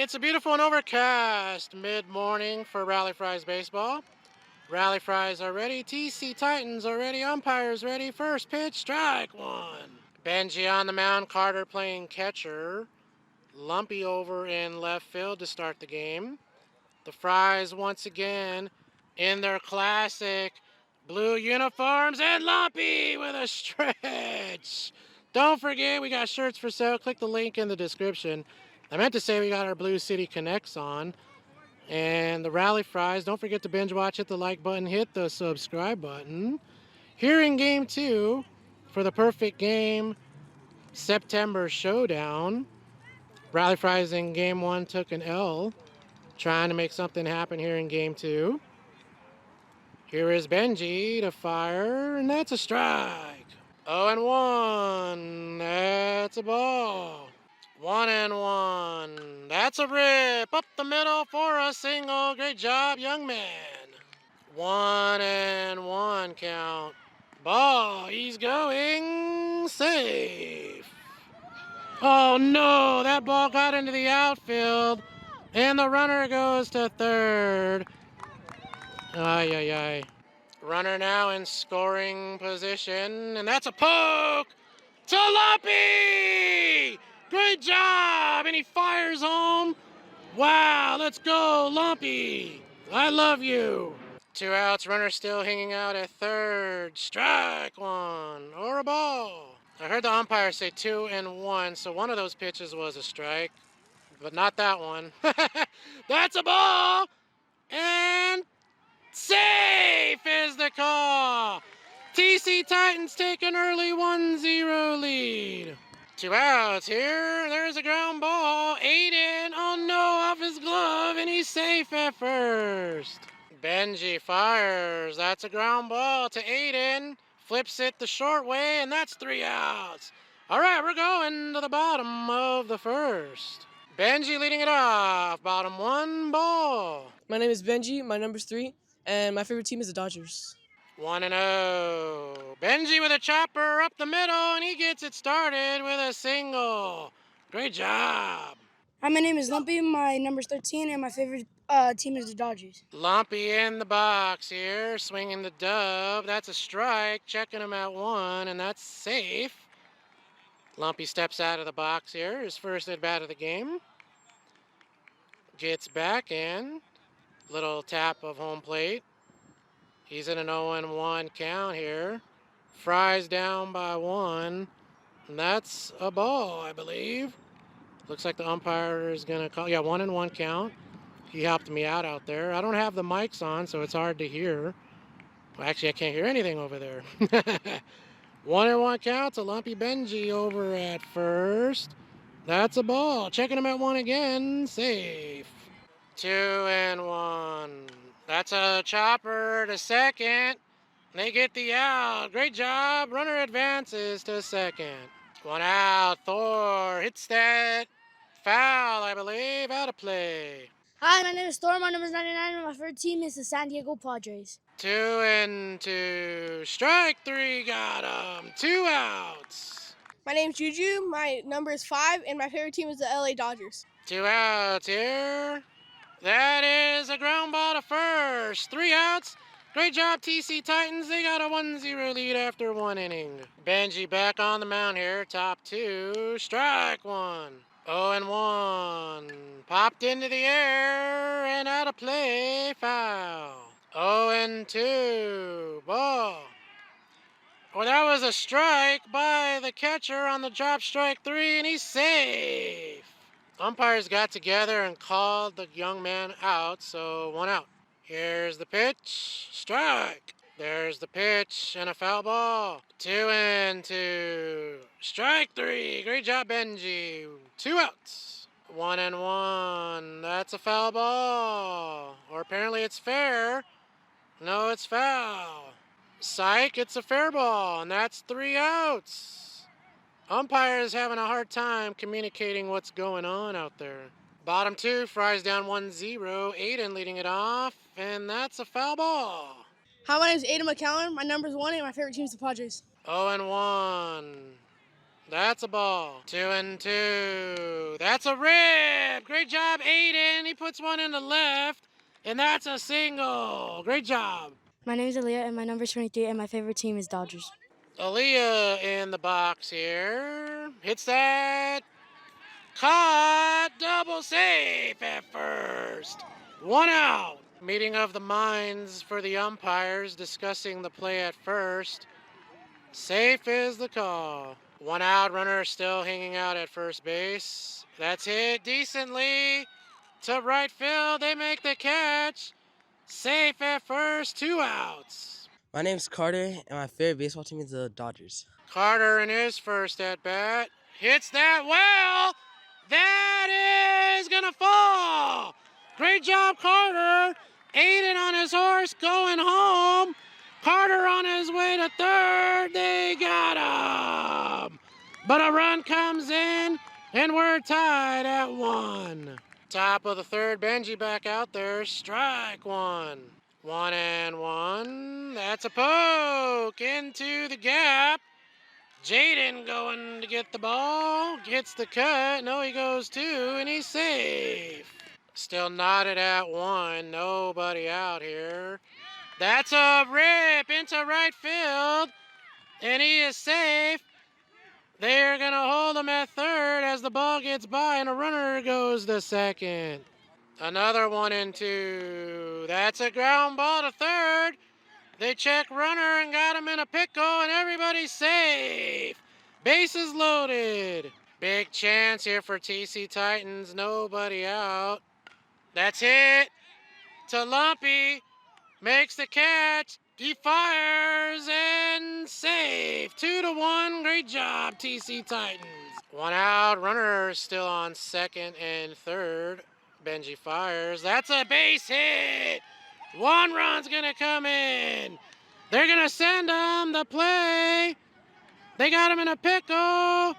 It's a beautiful and overcast mid-morning for Rally Fries baseball. Rally Fries are ready. TC Titans are ready. Umpires ready. First pitch, strike one. Benji on the mound. Carter playing catcher. Lumpy over in left field to start the game. The Fries once again in their classic blue uniforms, and Lumpy with a stretch. Don't forget, we got shirts for sale. Click the link in the description. I meant to say we got our Blue City Connects on. And the Rally Fries, don't forget to binge watch, hit the like button, hit the subscribe button. Here in Game 2, for the perfect game, September Showdown. Rally Fries in Game 1 took an L, trying to make something happen here in Game 2. Here is Benji to fire, and that's a strike. 0-1, that's a ball. 1-1, that's a rip. Up the middle for a single. Great job, young man. 1-1 count. Ball, he's going safe. Oh no, that ball got into the outfield, and the runner goes to third. Ay, ay, ay. Runner now in scoring position, and that's a poke to Lumpy! Great job, and he fires home. Wow, let's go, Lumpy. I love you. 2 outs, runner still hanging out at third. Strike one, or a ball. I heard the umpire say 2-1, so one of those pitches was a strike, but not that one. That's a ball, and safe is the call. TC Titans take an early 1-0 lead. 2 outs here. There's a ground ball. Aiden, oh no, off his glove, and he's safe at first. Benji fires. That's a ground ball to Aiden. Flips it the short way, and that's 3 outs. All right, we're going to the bottom of the first. Benji leading it off. Bottom 1 ball. My name is Benji. My number's 3, and my favorite team is the Dodgers. 1-0. Benji with a chopper up the middle, and he gets it started with a single. Great job. Hi, my name is Lumpy. My number's 13, and my favorite team is the Dodgers. Lumpy in the box here, swinging the dub. That's a strike, checking him at 1, and that's safe. Lumpy steps out of the box here, his first at-bat of the game. Gets back in. Little tap of home plate. He's in an 0-1 count here. Fries down by 1. And that's a ball, I believe. Looks like the umpire is going to call. Yeah, 1-1 count. He helped me out there. I don't have the mics on, so it's hard to hear. Well, actually, I can't hear anything over there. 1-1 count to Lumpy Benji over at first. That's a ball. Checking him at 1 again. Safe. 2-1. That's a chopper to second. They get the out. Great job. Runner advances to second. 1 out. Thor hits that. Foul, I believe. Out of play. Hi, my name is Thor. My number's 99, and my favorite team is the San Diego Padres. 2-2. Strike 3. Got him. 2 outs. My name's Juju. My number is 5, and my favorite team is the LA Dodgers. 2 outs here. That is a ground ball to first. 3 outs. Great job, TC Titans. They got a 1-0 lead after 1 inning. Benji back on the mound here. Top 2. Strike 1. 0-1. Popped into the air and out of play. Foul. 0-2. Ball. Well, that was a strike by the catcher on the drop, strike 3, and he's safe. Umpires got together and called the young man out, so 1 out. Here's the pitch, strike. There's the pitch and a foul ball. 2-2. Strike 3. Great job, Benji. 2 outs. 1-1. That's a foul ball. Or apparently it's fair. No, it's foul. Psych, it's a fair ball, and that's 3 outs. Umpire is having a hard time communicating what's going on out there. Bottom 2, Fries down 1-0. Aiden leading it off, and that's a foul ball. Hi, my name is Aiden McCallum. My number's 1, and my favorite team is the Padres. 0-1. That's a ball. 2-2. That's a rip. Great job, Aiden. He puts one in the left, and that's a single. Great job. My name is Aaliyah, and my number is 23, and my favorite team is Dodgers. Aaliyah in the box here. Hits that. Caught. Double safe at first. One out. Meeting of the minds for the umpires discussing the play at first. Safe is the call. One out, runner still hanging out at first base. That's hit decently to right field. They make the catch. Safe at first, 2 outs. My name's Carter, and my favorite baseball team is the Dodgers. Carter in his first at bat hits that well. That is gonna fall. Great job, Carter. Aiden on his horse going home. Carter on his way to third. They got him. But a run comes in, and we're tied at 1. Top of the third, Benji back out there. Strike one. 1-1. That's a poke into the gap. Jaden going to get the ball. Gets the cut. No, he goes 2, and he's safe. Still knotted at 1. Nobody out here. That's a rip into right field, and he is safe. They're going to hold him at third as the ball gets by, and a runner goes to second. Another 1-2. That's a ground ball to third. They check runner and got him in a pickle, and everybody's safe. Bases loaded. Big chance here for TC Titans. Nobody out. That's hit to Lumpy. Makes the catch. He fires and safe. 2-1. Great job, TC Titans. One out. Runner still on second and third. Benji fires. That's a base hit. 1 run's going to come in. They're going to send him the play. They got him in a pickle.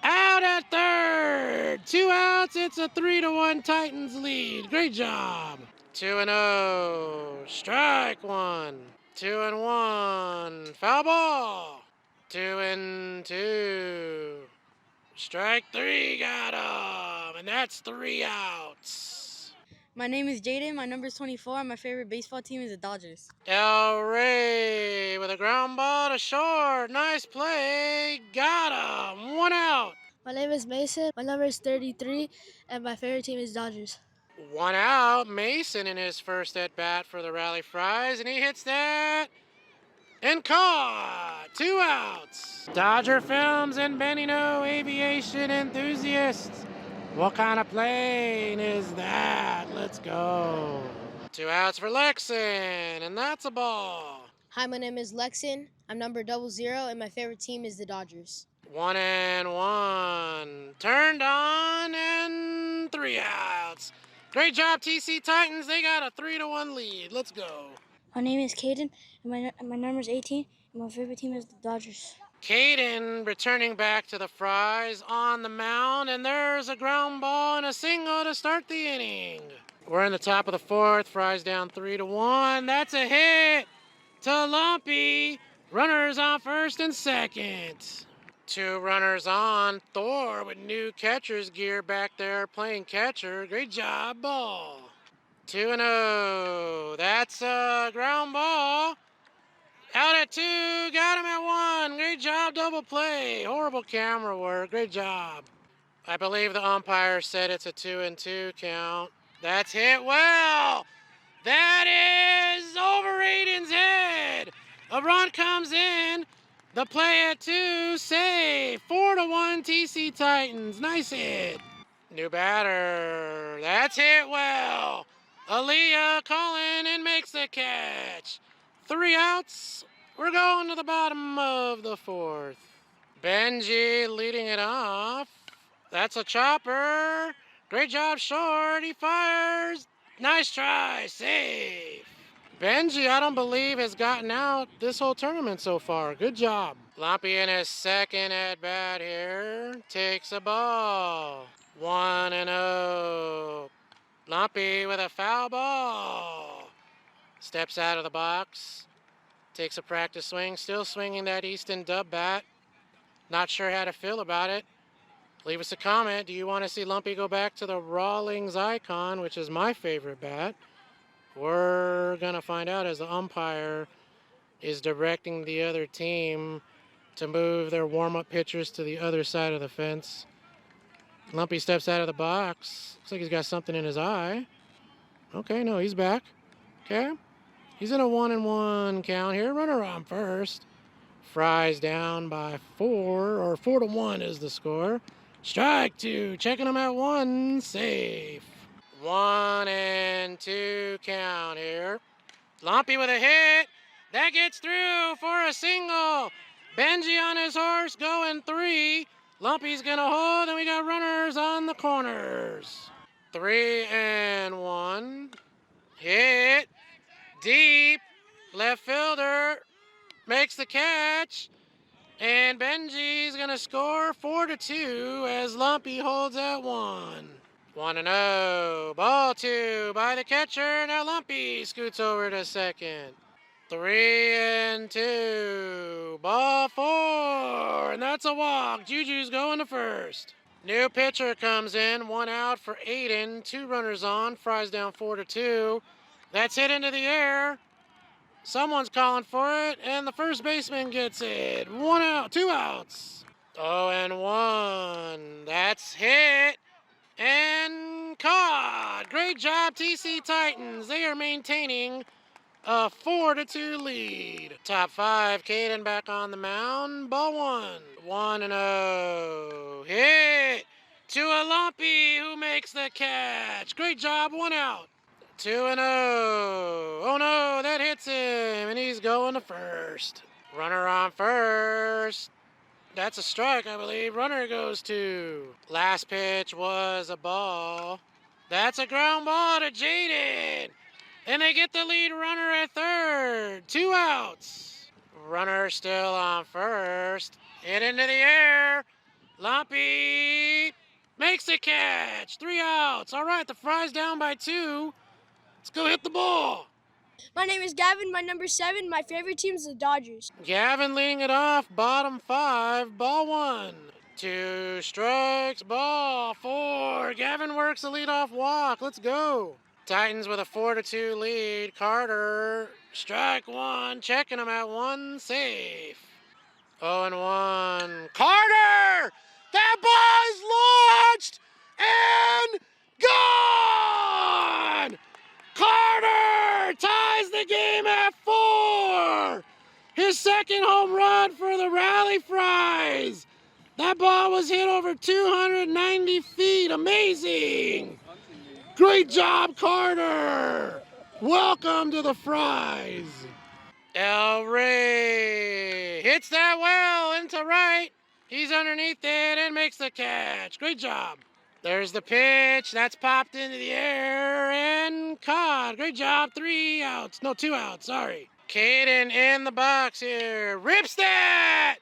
Out at third. 2 outs. It's a 3-1 Titans lead. Great job. 2-0. Strike one. 2-1. Foul ball. 2-2. Strike 3. Got him. And that's 3 outs. My name is Jaden. My number is 24, and my favorite baseball team is the Dodgers. El Rey with a ground ball to short. Nice play. Got him. 1 out. My name is Mason. My number is 33, and my favorite team is Dodgers. 1 out. Mason in his first at bat for the Rally Fries, and he hits that and caught. 2 outs. Dodger Films and Benny No aviation enthusiasts. What kind of plane is that? Let's go. 2 outs for Lexon, and that's a ball. Hi, my name is Lexon. I'm number 00, and my favorite team is the Dodgers. 1-1. Turned on, and 3 outs. Great job, TC Titans. They got a 3-1 lead. Let's go. My name is Caden, and my number is 18, and my favorite team is the Dodgers. Caden returning back to the Fries on the mound, and there's a ground ball and a single to start the inning. We're in the top of the fourth. Fries down 3-1. That's a hit to Lumpy. Runners on first and second. 2 runners on. Thor with new catcher's gear back there playing catcher. Great job, ball. 2-0. That's a ground ball. Out at 2, got him at 1. Great job, double play. Horrible camera work. Great job. I believe the umpire said it's a 2-2 count. That's hit well. That is over Aiden's head. A run comes in. The play at 2, save. 4-1 TC Titans. Nice hit. New batter. That's hit well. Aaliyah calling and makes the catch. 3 outs. We're going to the bottom of the fourth. Benji leading it off. That's a chopper. Great job, short. He fires. Nice try. Safe. Benji, I don't believe, has gotten out this whole tournament so far. Good job. Lumpy in his second at bat here. Takes a ball. 1-0. Lumpy with a foul ball. Steps out of the box. Takes a practice swing. Still swinging that Easton dub bat. Not sure how to feel about it. Leave us a comment. Do you want to see Lumpy go back to the Rawlings icon, which is my favorite bat? We're going to find out as the umpire is directing the other team to move their warm-up pitchers to the other side of the fence. Lumpy steps out of the box. Looks like he's got something in his eye. Okay, no, he's back. Okay. He's in a 1-1 count here. Runner on first. Fry's down by 4, or 4-1 is the score. Strike 2. Checking him at 1. Safe. 1-2 count here. Lumpy with a hit. That gets through for a single. Benji on his horse going 3. Lumpy's gonna hold, and we got runners on the corners. 3-1. Hit. Deep. Left fielder makes the catch. And Benji's gonna score 4-2 as Lumpy holds at 1. 1-0. Ball 2 by the catcher. Now Lumpy scoots over to second. 3-2. Ball 4. And that's a walk. Juju's going to first. New pitcher comes in. 1 out for Aiden. 2 runners on. Fry's down 4-2. That's hit into the air. Someone's calling for it, and the first baseman gets it. 1 out, 2 outs. 0-1. That's hit and caught. Great job, TC Titans. They are maintaining a 4-2 lead. Top 5, Caden back on the mound. Ball 1. 1-0. Hit to a Lumpy who makes the catch. Great job, 1 out. 2-0. Oh no, that hits him, and he's going to first. Runner on first. That's a strike, I believe. Runner goes to. Last pitch was a ball. That's a ground ball to Jaden. And they get the lead runner at third. 2 outs. Runner still on first. Hit into the air. Lumpy makes the catch. 3 outs. All right, the Fry's down by 2. Let's go hit the ball. My name is Gavin. My number 7. My favorite team is the Dodgers. Gavin leading it off. Bottom 5. Ball 1. 2 strikes. Ball 4. Gavin works the leadoff walk. Let's go. Titans with a 4-2 lead. Carter. Strike 1. Checking him at 1. Safe. 0-1. Carter! That ball is launched and gone! Carter ties the game at 4. His second home run for the Rally Fries. That ball was hit over 290 feet. Amazing. Great job, Carter. Welcome to the Fries. El Rey hits that well into right. He's underneath it and makes the catch. Great job. There's the pitch. That's popped into the air and caught. Great job. 3 outs. No, 2 outs. Sorry. Caden in the box here. Rips that!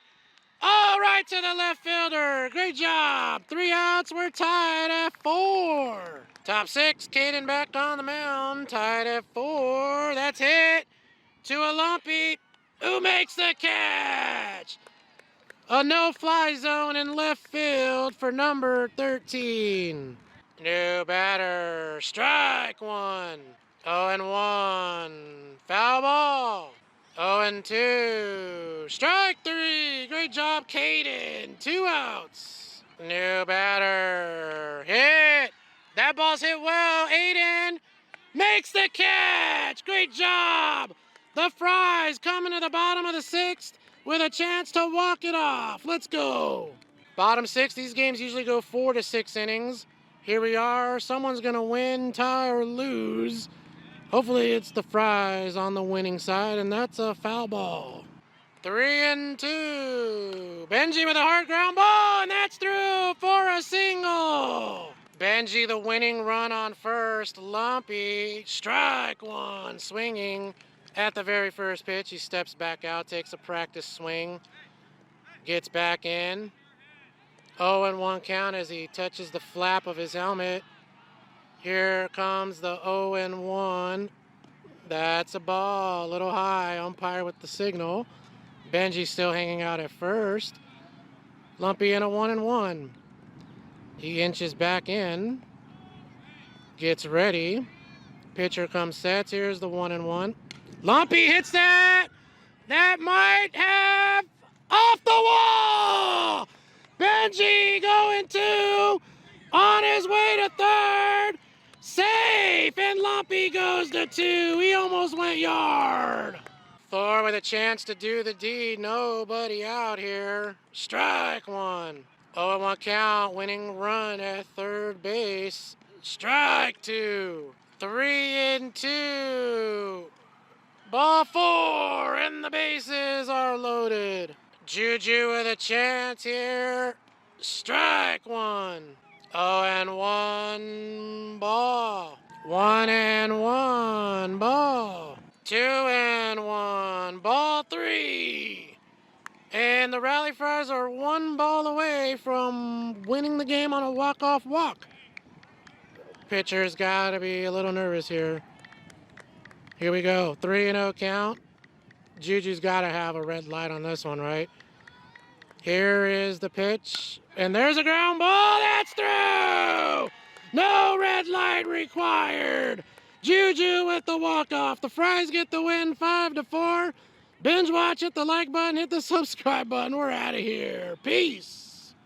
All right to the left fielder. Great job. 3 outs. We're tied at 4. Top 6. Caden back on the mound. Tied at 4. That's hit to a Lumpy who makes the catch. A no-fly zone in left field for number 13. New batter. Strike 1. 0-1. Foul ball. 0-2. Strike 3. Great job, Caden. 2 outs. New batter. Hit. That ball's hit well. Aiden makes the catch. Great job. The Fries coming to the bottom of the 6th with a chance to walk it off. Let's go. Bottom 6, these games usually go 4 to 6 innings. Here we are. Someone's going to win, tie, or lose. Hopefully it's the Fries on the winning side, and that's a foul ball. 3-2. Benji with a hard ground ball, and that's through for a single. Benji the winning run on first. Lumpy, strike 1, swinging. At the very first pitch, he steps back out, takes a practice swing, gets back in. 0-1 count as he touches the flap of his helmet. Here comes the 0-1. That's a ball, a little high. Umpire with the signal. Benji's still hanging out at first. Lumpy in a 1-1. He inches back in. Gets ready. Pitcher comes sets. Here's the 1-1. Lumpy hits that. That might have off the wall. Benji going to on his way to third. Safe, and Lumpy goes to 2. He almost went yard. Thor with a chance to do the deed. Nobody out here. Strike 1. 0-1 count. Winning run at third base. Strike 2. 3-2. Ball 4, and the bases are loaded. Juju with a chance here. Strike 1. 0-1 ball. 1-1 ball. 2-1 ball 3. And the Rally Friars are 1 ball away from winning the game on a walk-off walk. Pitcher's got to be a little nervous here. Here we go. 3-0 count. Juju's got to have a red light on this one, right? Here is the pitch. And there's a ground ball. That's through! No red light required. Juju with the walk-off. The Friars get the win 5-4. Binge watch, hit the like button, hit the subscribe button. We're out of here. Peace.